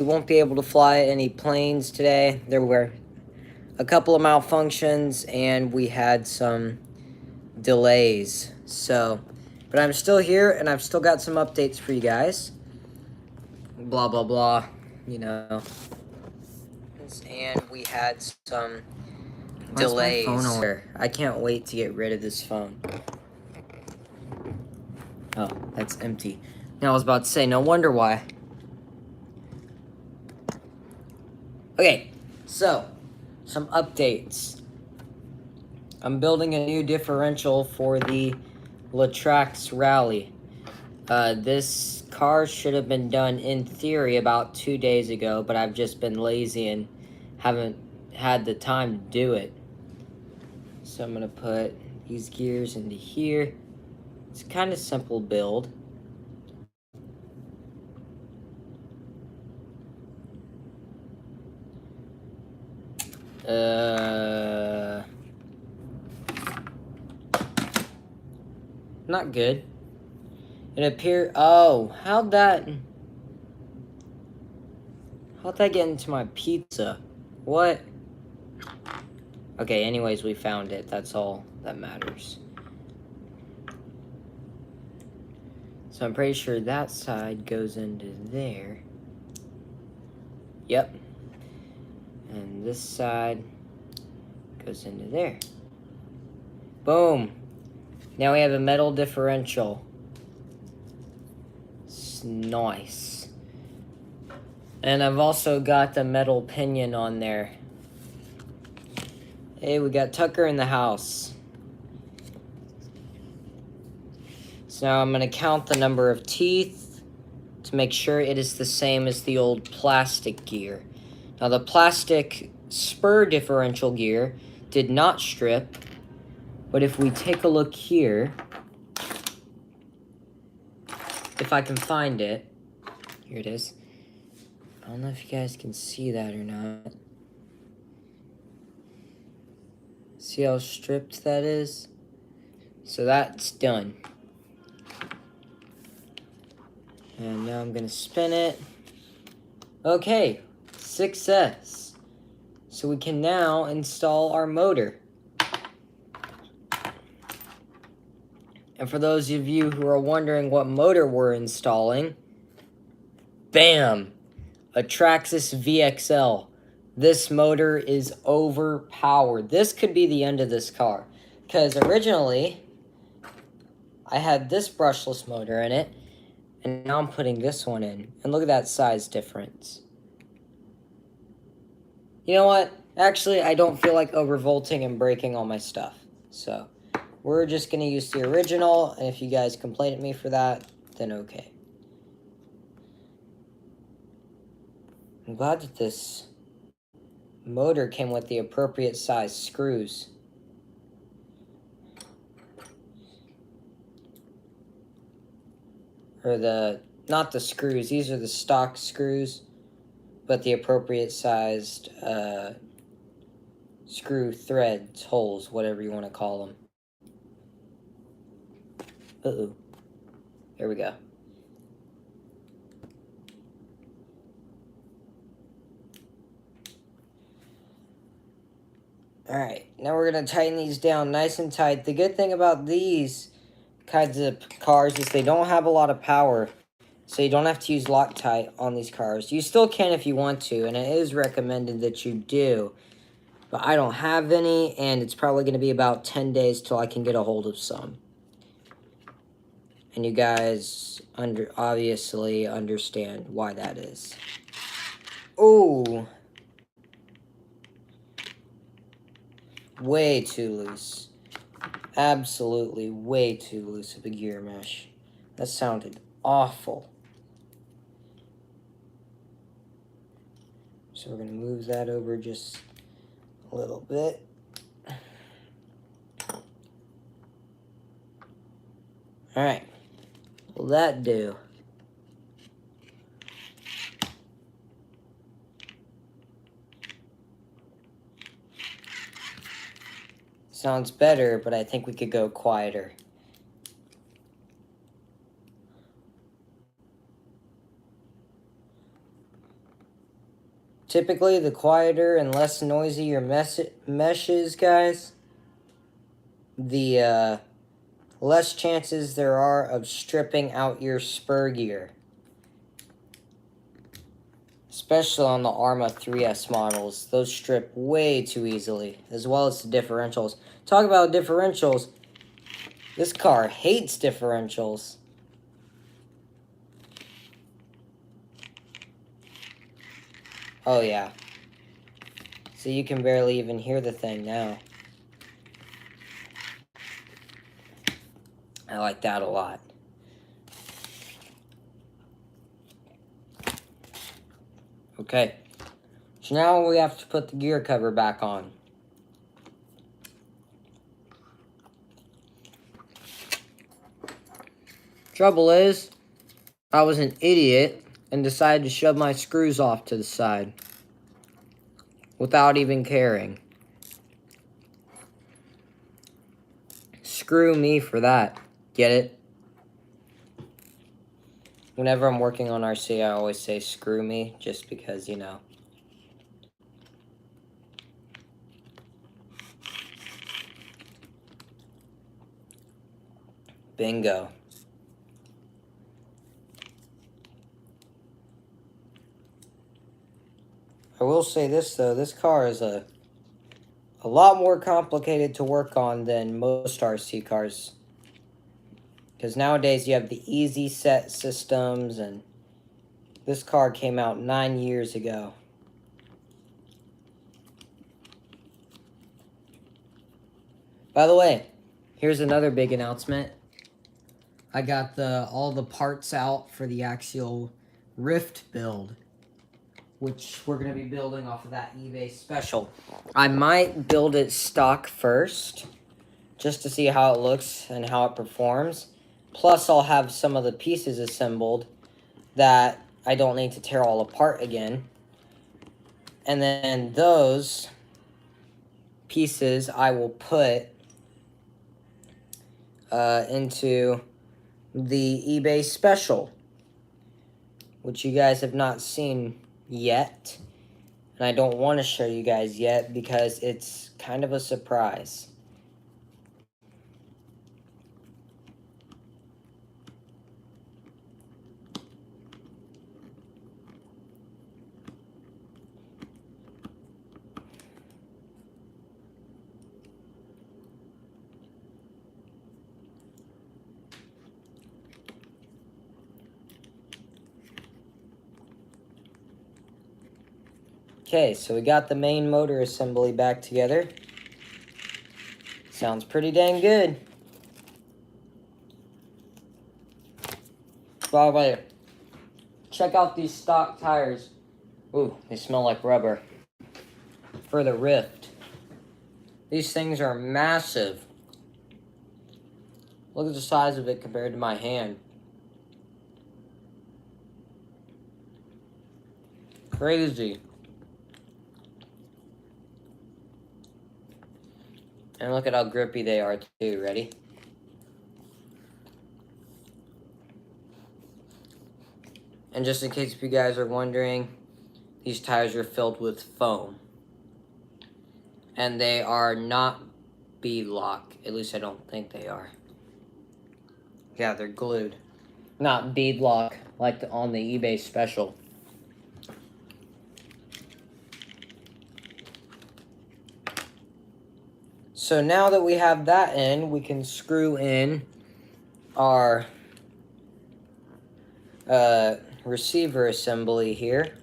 we won't be able to fly any planes today. There were a couple of malfunctions and we had some delays. But I'm still here and I've still got some updates for you guys. Blah, blah, blah, you know. And we had some delays. My phone over? I can't wait to get rid of this phone. Oh, that's empty. Now I was about to say, no wonder why. Okay, so, some updates. I'm building a new differential for the Latrax Rally. This car should have been done in theory about 2 days ago, but I've just been lazy and haven't had the time to do it. So I'm going to put these gears into here. It's kind of simple build. Not good. It appeared. Oh, how'd that get into my pizza? What? Okay, anyways, we found it. That's all that matters. So I'm pretty sure that side goes into there. Yep. And this side goes into there. Boom. Now we have a metal differential. It's nice. And I've also got the metal pinion on there. Hey, we got Tucker in the house. So now I'm going to count the number of teeth to make sure it is the same as the old plastic gear. Now the plastic spur differential gear did not strip, but if we take a look here, if I can find it, here it is. I don't know if you guys can see that or not. See how stripped that is? So that's done. And now I'm gonna spin it. Okay, success. So we can now install our motor. And for those of you who are wondering what motor we're installing, bam! A Traxxas VXL. This motor is overpowered. This could be the end of this car. Because originally, I had this brushless motor in it, and now I'm putting this one in. And look at that size difference. You know what? Actually, I don't feel like overvolting and breaking all my stuff. So, we're just going to use the original, and if you guys complain at me for that, then okay. I'm glad that this motor came with the appropriate size screws. Or not the screws, these are the stock screws, but the appropriate sized screw threads, holes, whatever you want to call them. Uh-oh. There we go. Alright, now we're going to tighten these down nice and tight. The good thing about these kinds of cars is they don't have a lot of power, so you don't have to use Loctite on these cars. You still can if you want to, and it is recommended that you do. But I don't have any, and it's probably going to be about 10 days till I can get a hold of some. And you guys obviously understand why that is. Oh, way too loose. Absolutely way too loose of a gear mesh. That sounded awful. So we're going to move that over just a little bit. Alright. Will that do? Sounds better, but I think we could go quieter. Typically, the quieter and less noisy your mesh is, guys, the less chances there are of stripping out your spur gear. Especially on the Arrma 3S models. Those strip way too easily, as well as the differentials. Talk about differentials. This car hates differentials. Oh, yeah. So you can barely even hear the thing now. I like that a lot. Okay. So now we have to put the gear cover back on. Trouble is, I was an idiot and decided to shove my screws off to the side without even caring. Screw me for that. Get it? Whenever I'm working on RC, I always say screw me, just because, you know. Bingo. I will say this, though. This car is a lot more complicated to work on than most RC cars. Because nowadays you have the easy set systems, and this car came out 9 years ago. By the way, here's another big announcement. I got all the parts out for the Axial Rift build, which we're going to be building off of that eBay special. I might build it stock first, just to see how it looks and how it performs. Plus, I'll have some of the pieces assembled that I don't need to tear all apart again. And then those pieces I will put into the eBay special, which you guys have not seen yet. And I don't want to show you guys yet because it's kind of a surprise. Okay, so we got the main motor assembly back together. Sounds pretty dang good. By the way, check out these stock tires. Ooh, they smell like rubber. For the Rift. These things are massive. Look at the size of it compared to my hand. Crazy. And look at how grippy they are too. Ready? And just in case if you guys are wondering, these tires are filled with foam. And they are not bead-lock. At least I don't think they are. Yeah, they're glued. Not bead-lock like on the eBay special. So now that we have that in, we can screw in our receiver assembly here.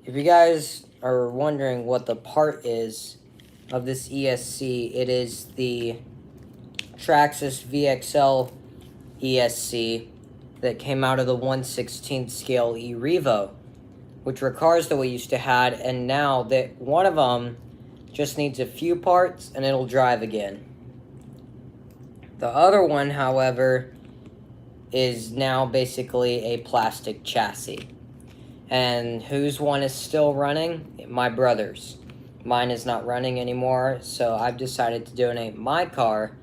If you guys are wondering what the part is of this ESC, it is the Traxxas VXL ESC that came out of the 1/16 scale eRevo, which were cars that we used to had, and now that one of them just needs a few parts and it'll drive again. The other one, however, is now basically a plastic chassis. And whose one is still running? My brother's. mine is not running anymore, so I've decided to donate my car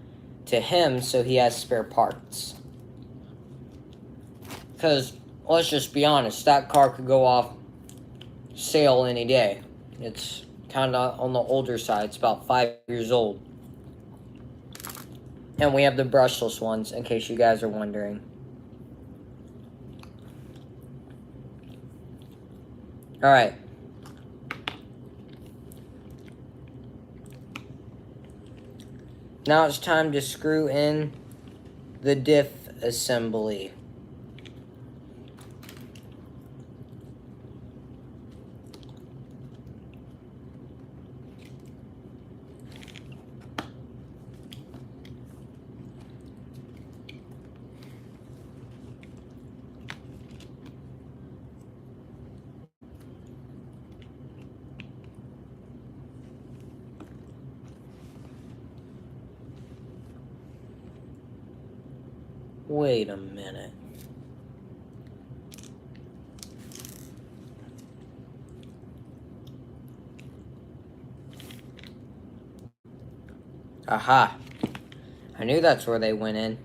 to him so he has spare parts. Because, let's just be honest, that car could go off sale any day. It's kind of on the older side. It's about 5 years old. And we have the brushless ones, in case you guys are wondering. Alright. Now it's time to screw in the diff assembly. Wait a minute. Aha. I knew that's where they went in.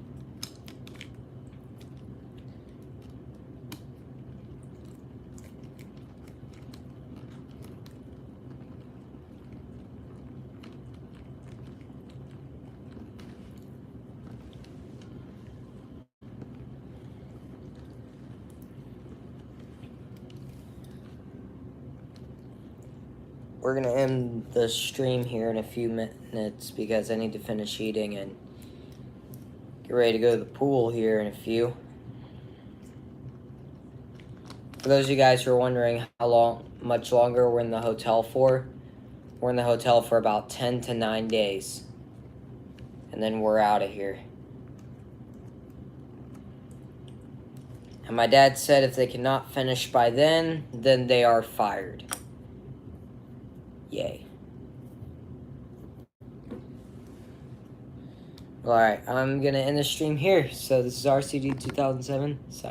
We're gonna end the stream here in a few minutes because I need to finish eating and get ready to go to the pool here in a few. For those of you guys who are wondering how much longer we're in the hotel for, we're in the hotel for about 10 to 9 days. And then we're out of here. And my dad said if they cannot finish by then they are fired. Yay. Alright, I'm gonna end the stream here. So this is RCD 2007.